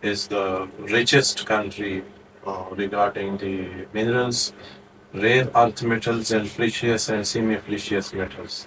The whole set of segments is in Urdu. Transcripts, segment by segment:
is the richest country regarding the minerals, rare earth metals and precious and semi-precious metals.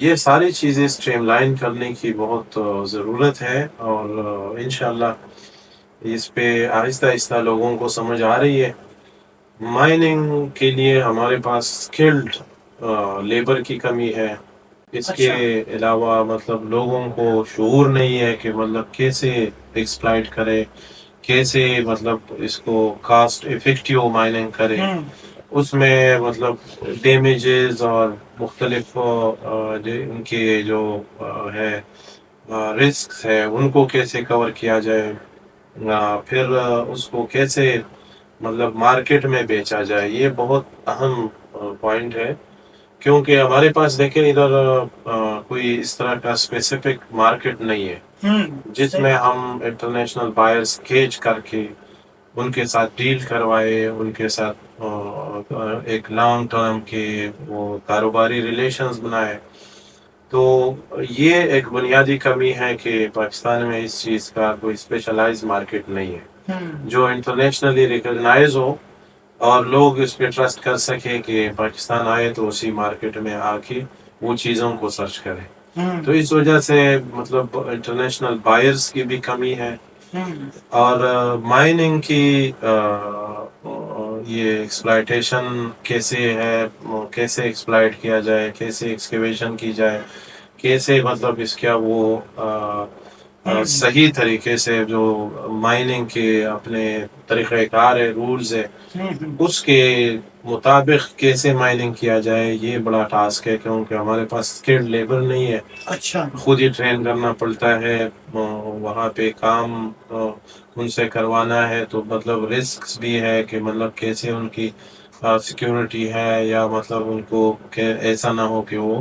یہ ساری چیزیں اسٹریم لائن کرنے کی بہت ضرورت ہے، اور انشاءاللہ اس پہ آہستہ آہستہ لوگوں کو سمجھ آ رہی ہے۔ مائننگ کے لیے ہمارے پاس اسکلڈ لیبر کی کمی ہے، اس کے علاوہ مطلب لوگوں کو شعور نہیں ہے کہ مطلب کیسے ایکسپلائٹ کرے، کیسے مطلب اس کو کاسٹ افیکٹیو مائننگ کرے، اس میں مطلب ڈیمیجز اور مختلف ان کے جو ہے رسکس ہے ان کو کیسے کور کیا جائے، پھر اس کو کیسے مطلب مارکیٹ میں بیچا جائے، یہ بہت اہم پوائنٹ ہے، کیونکہ ہمارے پاس دیکھیں ادھر کوئی اس طرح کا اسپیسیفک مارکیٹ نہیں ہے جس میں ہم انٹرنیشنل بائرز کیچ کر کے ان کے ساتھ ڈیل کروائے، ان کے ساتھ ایک لانگ ٹرم کے وہ کاروباری ریلیشنز بنائے۔ تو یہ ایک بنیادی کمی ہے کہ پاکستان میں اس چیز کا کوئی اسپیشلائز مارکیٹ نہیں ہے جو انٹرنیشنلی ریکگنائز ہو اور لوگ اس پہ ٹرسٹ کر سکیں کہ پاکستان آئے تو اسی مارکیٹ میں آ کے وہ چیزوں کو سرچ کرے۔ تو اس وجہ سے مطلب انٹرنیشنل بائرز کی بھی کمی ہے، اور مائننگ کی یہ ایکسپلائٹیشن کیسے ہے، کیسے ایکسپلائٹ کیا جائے، کیسے ایکسکیویشن کی جائے، کیسے مطلب اس کا وہ صحیح طریقے سے جو مائننگ کے اپنے طریقہ کار ہے، رولز ہے، اس کے مطابق کیسے مائننگ کیا جائے، یہ بڑا ٹاسک ہے، کیونکہ ہمارے پاس اسکلڈ لیبر نہیں ہے، خود ہی ٹرین کرنا پڑتا ہے، وہاں پہ کام ان سے کروانا ہے، تو مطلب رسکس بھی ہے کہ مطلب کیسے ان کی سیکیورٹی ہے، یا مطلب ان کو ایسا نہ ہو کہ وہ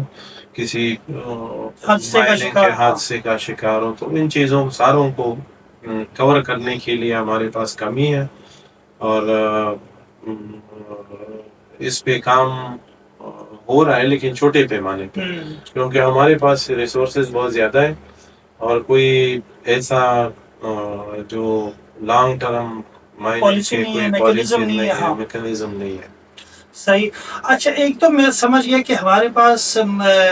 کسی مائننگ کے حادثے کا شکار ہو۔ تو ان چیزوں ساروں کو کور کرنے کے لیے ہمارے پاس کمی ہے، اور اس پہ کام ہو رہا ہے لیکن چھوٹے پیمانے پہ، کیونکہ ہمارے پاس ریسورسز بہت زیادہ ہیں اور کوئی ایسا جو لانگ ٹرم مائننگ کے کوئی پالیسی نہیں ہے، میکنزم نہیں ہے۔ صحیح۔ اچھا، ایک تو میں سمجھ گیا کہ ہمارے پاس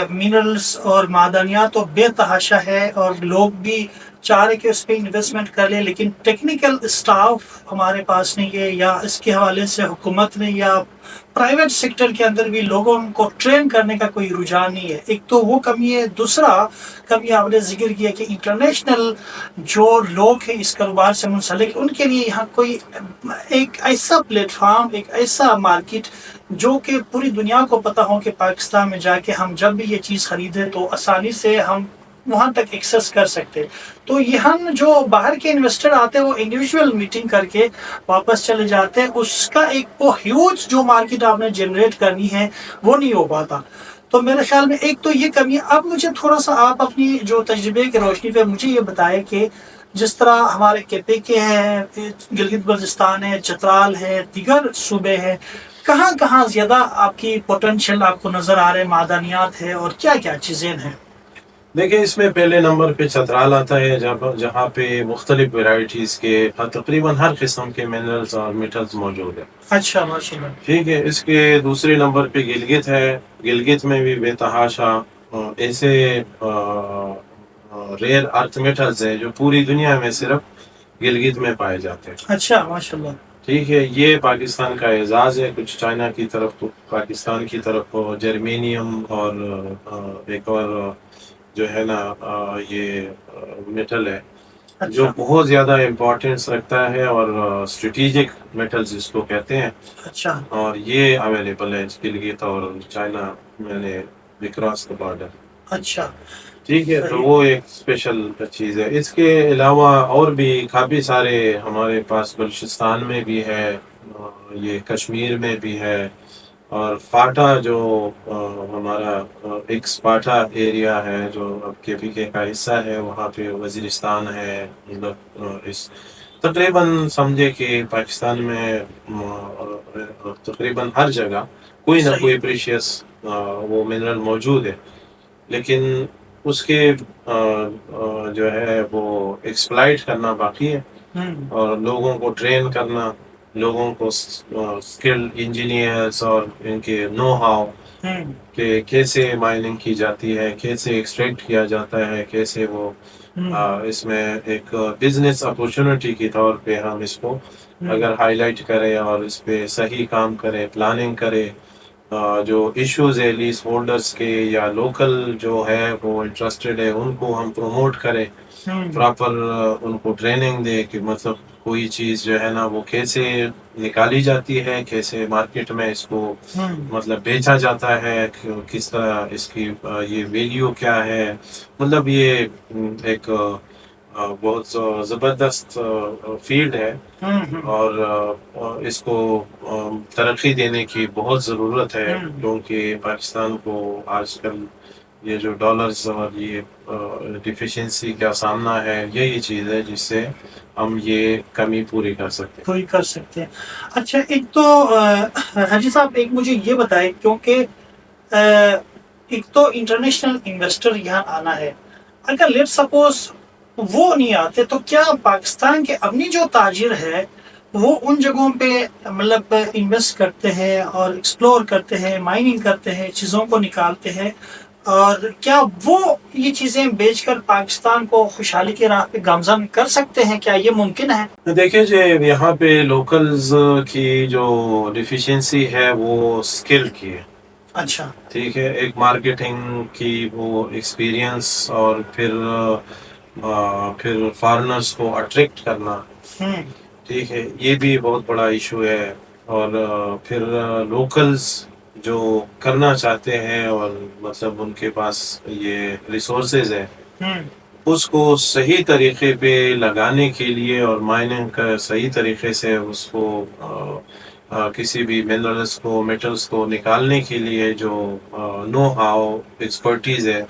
منرلس اور معدنیات تو بے تحاشا ہے اور لوگ بھی چاہ رہے کہ اس پہ انویسٹمنٹ کر لیں، لیکن ٹیکنیکل اسٹاف ہمارے پاس نہیں ہے، یا اس کے حوالے سے حکومت نے یا پرائیویٹ سیکٹر کے اندر بھی لوگوں کو ٹرین کرنے کا کوئی رجحان نہیں ہے۔ ایک تو وہ کمی ہے، دوسرا کمی آپ نے ذکر کیا کہ انٹرنیشنل جو لوگ ہیں اس کاروبار سے منسلک، ان کے لیے یہاں کوئی ایک ایسا پلیٹ فارم، ایک ایسا مارکیٹ جو کہ پوری دنیا کو پتہ ہو کہ پاکستان میں جا کے ہم جب بھی یہ چیز خریدیں تو آسانی سے ہم وہاں تک ایکسس کر سکتے۔ تو یہاں جو باہر کے انویسٹر آتے ہیں وہ انڈیویجول میٹنگ کر کے واپس چلے جاتے ہیں، اس کا ایک وہ ہیوج جو مارکیٹ آپ نے جنریٹ کرنی ہے وہ نہیں ہو پاتا۔ تو میرے خیال میں ایک تو یہ کمی ہے۔ اب مجھے تھوڑا سا آپ اپنی جو تجربے کی روشنی پہ مجھے یہ بتائیں کہ جس طرح ہمارے KPK ہے، گلگت بلتستان ہے، چترال ہے، دیگر صوبے ہیں، کہاں کہاں زیادہ آپ کی پوٹینشیل آپ کو نظر آ رہے معدنیات ہے اور کیا کیا چیزیں ہیں؟ دیکھیں، اس میں پہلے نمبر پہ چترال آتا ہے، جہاں پہ مختلف ویرائٹیز کے تقریباً ہر قسم کے منرلز اور میٹلز موجود ہیں۔ اچھا، ماشاء اللہ۔ ٹھیک ہے، اس کے دوسرے نمبر پہ گلگت ہے۔ گلگت میں بھی بے تحاشا ایسے ریئر ارتھ میٹلز ہیں جو پوری دنیا میں صرف گلگت میں پائے جاتے ہیں۔ اچھا، ماشاء اللہ۔ ٹھیک ہے، یہ پاکستان کا اعزاز ہے، کچھ چائنا کی طرف، پاکستان کی طرف جرمینیم اور ایک اور جو ہے نا یہ میٹل ہے جو بہت زیادہ امپورٹنس رکھتا ہے، اور اسٹریٹیجک میٹلز جس کو کہتے ہیں، اچھا، اور یہ اویلیبل ہے گلگت اور چائنا میں نے اکراس دا بارڈر۔ اچھا، ٹھیک ہے، تو وہ ایک اسپیشل چیز ہے۔ اس کے علاوہ اور بھی کافی سارے ہمارے پاس بلوچستان میں بھی ہے، یہ کشمیر میں بھی ہے، اور فاٹا جو ہمارا ایک سپاٹا ایریا ہے جو اب KPK کا حصہ ہے، وہاں پہ وزیرستان ہے، مطلب اس تقریباً سمجھے کہ پاکستان میں تقریباً ہر جگہ کوئی نہ کوئی پریشیس وہ منرل موجود ہے، لیکن اس کے جو ہے وہ ایکسپلائٹ کرنا باقی ہے، اور لوگوں کو ٹرین کرنا لوگوں کو اسکل انجینئرس اور ان کے نو ہاؤ ہوں کہ کیسے مائننگ کی جاتی ہے، کیسے ایکسٹریکٹ کیا جاتا ہے، کیسے وہ اس میں ایک بزنس اپورچونٹی کے طور پہ ہم اس کو اگر ہائی لائٹ کریں اور اس پہ صحیح کام کریں، پلاننگ کریں، جو ایشوز ہے لیز ہولڈرس کے یا لوکل جو ہے وہ انٹرسٹڈ ہے ان کو ہم پروموٹ کریں، پراپر ان کو ٹریننگ دے کہ مطلب کوئی چیز جو ہے نا وہ کیسے نکالی جاتی ہے، کیسے مارکیٹ میں اس کو مطلب بیچا جاتا ہے، کس طرح اس کی یہ ویلیو کیا ہے، مطلب یہ ایک بہت زبردست فیلڈ ہے اور اس کو ترقی دینے کی بہت ضرورت ہے، کیونکہ پاکستان کو آج کل یہ جو ڈالرز اور یہ ڈیفیشنسی کا سامنا ہے، یہی چیز ہے جس سے ہم یہ کمی پوری کر سکتے ہیں۔ پوری کر سکتے ہیں۔ اچھا ایک تو حاجی صاحب ایک مجھے یہ بتائیں، کیونکہ ایک تو انٹرنیشنل انویسٹر یہاں آنا ہے، اگر لیٹ سپوز وہ نہیں آتے تو کیا پاکستان کے اپنی جو تاجر ہے وہ ان جگہوں پہ مطلب انویسٹ کرتے ہیں اور ایکسپلور کرتے ہیں، مائننگ کرتے ہیں، چیزوں کو نکالتے ہیں، اور کیا وہ یہ چیزیں بیچ کر پاکستان کو خوشحالی کی راہ پہ گامزن کر سکتے ہیں؟ کیا یہ ممکن ہے؟ دیکھیں جی، یہاں پہ لوکلز کی جو ڈیفیشنسی ہے وہ اسکل کی ہے۔ اچھا ٹھیک ہے، ایک مارکیٹنگ کی وہ ایکسپیرینس اور پھر فارنرز کو اٹریکٹ کرنا، ٹھیک ہے، یہ بھی بہت بڑا ایشو ہے۔ اور پھر لوکلز جو کرنا چاہتے ہیں اور مطلب ان کے پاس یہ ریسورسز ہے، اس کو صحیح طریقے پہ لگانے کے لیے اور مائننگ کا صحیح طریقے سے اس کو کسی بھی منرلس کو، میٹلز کو نکالنے کے لیے جو نو ہاؤ ایکسپرٹیز ہے،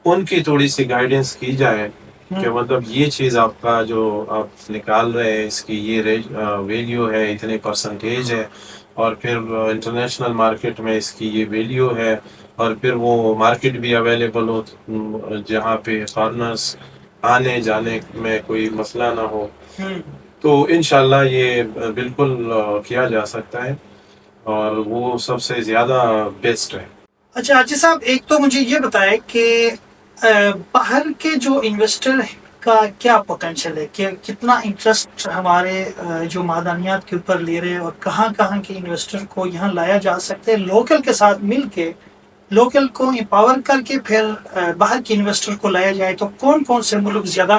ان کی تھوڑی سی گائیڈنس کی جائے کہ مطلب یہ چیز آپ کا جو آپ نکال رہے ہیں اس کی یہ ویلیو ہے، اتنے پرسنٹیج ہے، اور پھر انٹرنیشنل مارکیٹ میں اس کی یہ ویلیو ہے، اور پھر وہ مارکیٹ بھی اویلیبل ہو جہاں پہ فارنرز آنے جانے میں کوئی مسئلہ نہ ہو، تو انشاءاللہ یہ بالکل کیا جا سکتا ہے اور وہ سب سے زیادہ بیسٹ ہے۔ اچھا حاجی صاحب ایک تو مجھے یہ بتائے کہ باہر کے جو انویسٹر کا کیا پوٹینشیل ہے، کہ کتنا انٹرسٹ ہمارے جو معدنیات کے اوپر لے رہے ہیں، اور کہاں کہاں کے انویسٹر کو یہاں لایا جا سکتا ہے لوکل کے ساتھ مل کے، لوکل کو امپاور کر کے پھر باہر کے انویسٹر کو لایا جائے، تو کون کون سے ملک زیادہ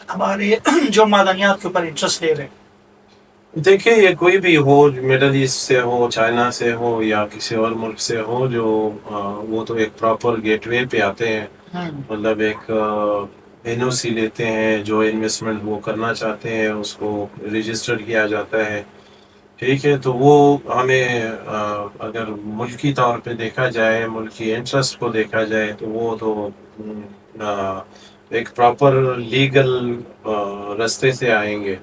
ہمارے جو معدنیات کے اوپر انٹرسٹ لے رہے ہیں؟ دیکھیں یہ کوئی بھی ہو، مڈل ایسٹ سے ہو، چائنا سے ہو یا کسی اور ملک سے ہو، جو وہ تو ایک پراپر گیٹ وے پہ آتے ہیں، مطلب ایک این او سی لیتے ہیں، جو انویسٹمنٹ وہ کرنا چاہتے ہیں اس کو رجسٹر کیا جاتا ہے، ٹھیک ہے، تو وہ ہمیں اگر ملکی طور پہ دیکھا جائے، ملکی انٹرسٹ کو دیکھا جائے، تو وہ تو ایک پراپر لیگل رستے سے آئیں گے،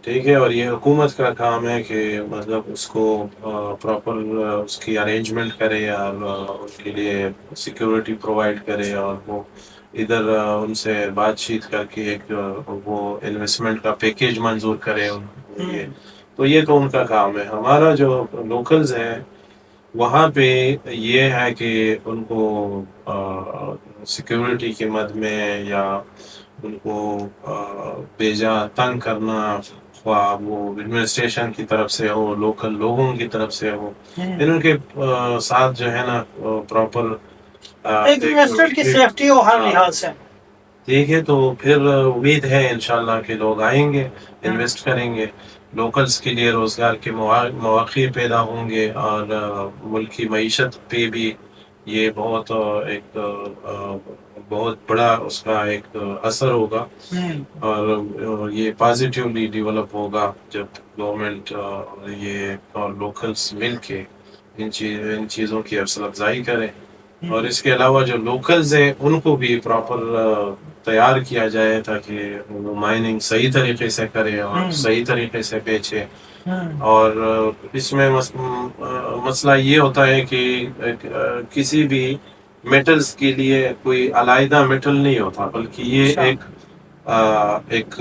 ٹھیک ہے، اور یہ حکومت کا کام ہے کہ مطلب اس کو پراپر اس کی ارینجمنٹ کرے اور اس کے لیے سیکیورٹی پرووائڈ کرے، اور وہ ادھر ان سے بات چیت کر کے ایک وہ انویسٹمنٹ کا پیکیج منظور کرے تو یہ تو ان کا کام ہے۔ ہمارا جو لوکلز ہیں وہاں پہ یہ ہے کہ ان کو سیکیورٹی کی مد میں یا ان کو بیجا تنگ کرنا، خواہ وہ ایڈمنسٹریشن کی طرف سے ہو، لوکل لوگوں کی طرف سے ہو، ان کے ساتھ جو ہے نا پراپر ایک انویسٹر کی سیفٹی ہو ہر لحاظ سے، ٹھیک ہے، تو پھر امید ہے انشاءاللہ کہ لوگ آئیں گے، انویسٹ کریں گے، لوکلز کے لیے روزگار کے مواقع پیدا ہوں گے، اور ملکی معیشت پہ بھی یہ بہت ایک بہت بڑا اس کا ایک اثر ہوگا، اور یہ پازیٹیولی ڈیولپ ہوگا جب گورنمنٹ یہ اور لوکلز مل کے ان چیزوں کی حوصلہ افزائی کریں، اور اس کے علاوہ جو لوکلز ہیں ان کو بھی پراپر تیار کیا جائے تاکہ وہ مائننگ صحیح طریقے سے کرے اور صحیح طریقے سے بیچے۔ اور اس میں مسئلہ یہ ہوتا ہے کہ کسی بھی میٹلز کے لیے کوئی علیحدہ میٹل نہیں ہوتا، بلکہ یہ ایک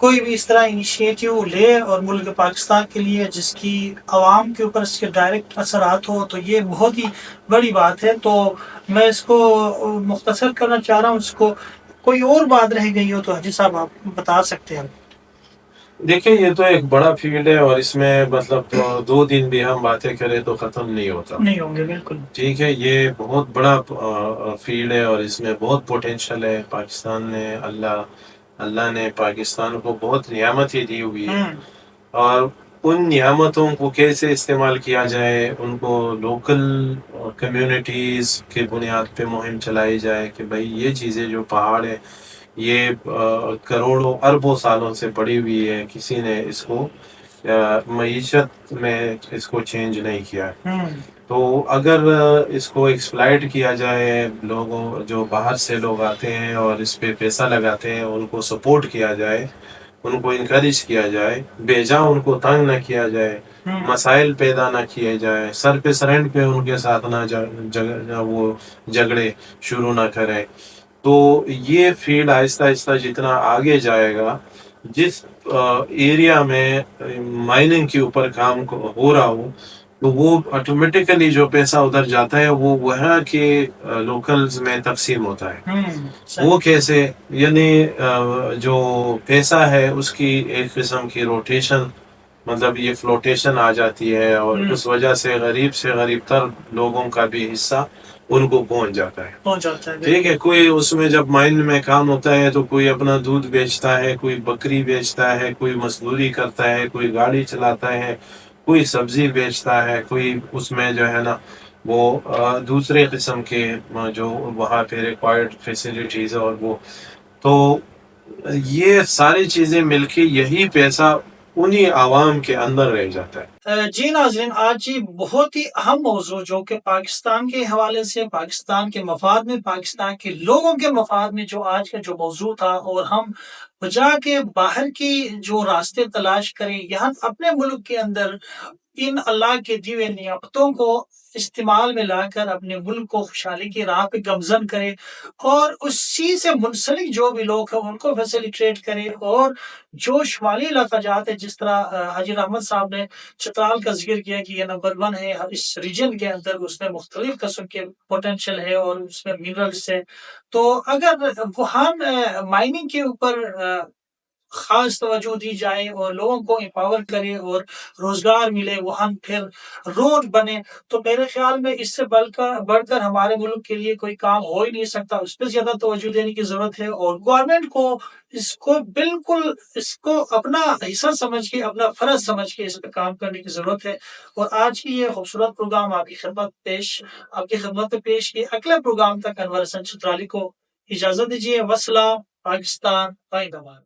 کوئی بھی اس طرح انیشیٹو لے اور ملک پاکستان کے لیے جس کی عوام کے اوپر اس کے ڈائریکٹ اثرات ہو تو یہ بہت ہی بڑی بات ہے. تو میں اس کو مختصر کرنا چاہ رہا ہوں. اس کو کوئی اور بات رہ گئی ہو تو حاجی صاحب آپ بتا سکتے ہیں. دیکھیں یہ تو ایک بڑا فیلڈ ہے اور اس میں مطلب 2 دن بھی ہم باتیں کریں تو ختم نہیں ہوتا. نہیں ہوں گے بالکل. ٹھیک ہے، یہ بہت بڑا فیلڈ ہے اور اس میں بہت پوٹینشل ہے. پاکستان نے اللہ نے پاکستان کو بہت نعمتیں دی ہوئی ہے اور ان نعمتوں کو کیسے استعمال کیا جائے، ان کو لوکل کمیونٹیز کے بنیاد پہ مہم چلائی جائے کہ بھائی یہ چیزیں جو پہاڑ ہے یہ کروڑوں اربوں سالوں سے پڑی ہوئی ہے، کسی نے اس کو معیشت میں اس کو چینج نہیں کیا. تو اگر اس کو ایکسپلائٹ کیا جائے، لوگوں جو باہر سے لوگ آتے ہیں اور اس پہ پیسہ لگاتے ہیں ان کو سپورٹ کیا جائے، ان کو انکریج کیا جائے، بے جا ان کو تنگ نہ کیا جائے، مسائل پیدا نہ کیے جائے، سر پہ سرنٹ پہ ان کے ساتھ نہ وہ جھگڑے شروع نہ کریں. تو یہ فیلڈ آہستہ آہستہ جتنا آگے جائے گا، جس ایریا میں مائننگ کے اوپر کام ہو رہا ہو تو وہ آٹومیٹیکلی جو پیسہ ادھر جاتا ہے وہ وہاں کے لوکلز میں تقسیم ہوتا ہے. وہ کیسے؟ یعنی جو پیسہ ہے اس کی ایک قسم کی روٹیشن، مطلب یہ فلوٹیشن آ جاتی ہے اور اس وجہ سے غریب سے غریب تر لوگوں کا بھی حصہ ان کو پہنچ جاتا ہے. ٹھیک ہے، کوئی اس میں جب مائن میں کام ہوتا ہے تو کوئی اپنا دودھ بیچتا ہے، کوئی بکری بیچتا ہے، کوئی مزدوری کرتا ہے، کوئی گاڑی چلاتا ہے، کوئی سبزی بیچتا ہے، کوئی اس میں جو ہے نا وہ دوسرے قسم کے جو وہاں پہ ریکوائرڈ فیسلٹیز اور وہ، تو یہ ساری چیزیں مل کے یہی پیسہ انہی عوام کے اندر رہ جاتا ہے. جی ناظرین، آج یہ بہت ہی اہم موضوع جو کہ پاکستان کے حوالے سے، پاکستان کے مفاد میں، پاکستان کے لوگوں کے مفاد میں جو آج کا جو موضوع تھا، اور ہم بجا کے باہر کی جو راستے تلاش کریں، یہاں اپنے ملک کے اندر ان اللہ کے دیے ہوئے نعمتوں کو استعمال میں لا کر اپنے ملک کو خوشحالی کی راہ پہ گامزن کرے، اور اس چیز سے منسلک جو بھی لوگ ہیں ان کو فیسیلیٹیٹ کرے. اور جو شمالی علاقہ جات ہے، جس طرح حاجی رحمت صاحب نے چترال کا ذکر کیا کہ یہ نمبر 1 ہے اس ریجن کے اندر، اس میں مختلف قسم کے پوٹینشل ہے اور اس میں منرلس ہے. تو اگر وہاں مائننگ کے اوپر خاص توجہ دی جائے اور لوگوں کو امپاور کرے اور روزگار ملے، وہاں پھر روڈ بنے، تو میرے خیال میں اس سے بڑھ کر ہمارے ملک کے لیے کوئی کام ہو ہی نہیں سکتا. اس پہ زیادہ توجہ دینے کی ضرورت ہے اور گورنمنٹ کو بالکل اس کو اپنا حصہ سمجھ کے، اپنا فرض سمجھ کے اس پہ کام کرنے کی ضرورت ہے. اور آج کی یہ خوبصورت پروگرام آپ کی خدمت میں پیش کی. اگلے پروگرام تک انور حسن چترالی کو اجازت دیجیے. وسلام. پاکستان زندہ باد.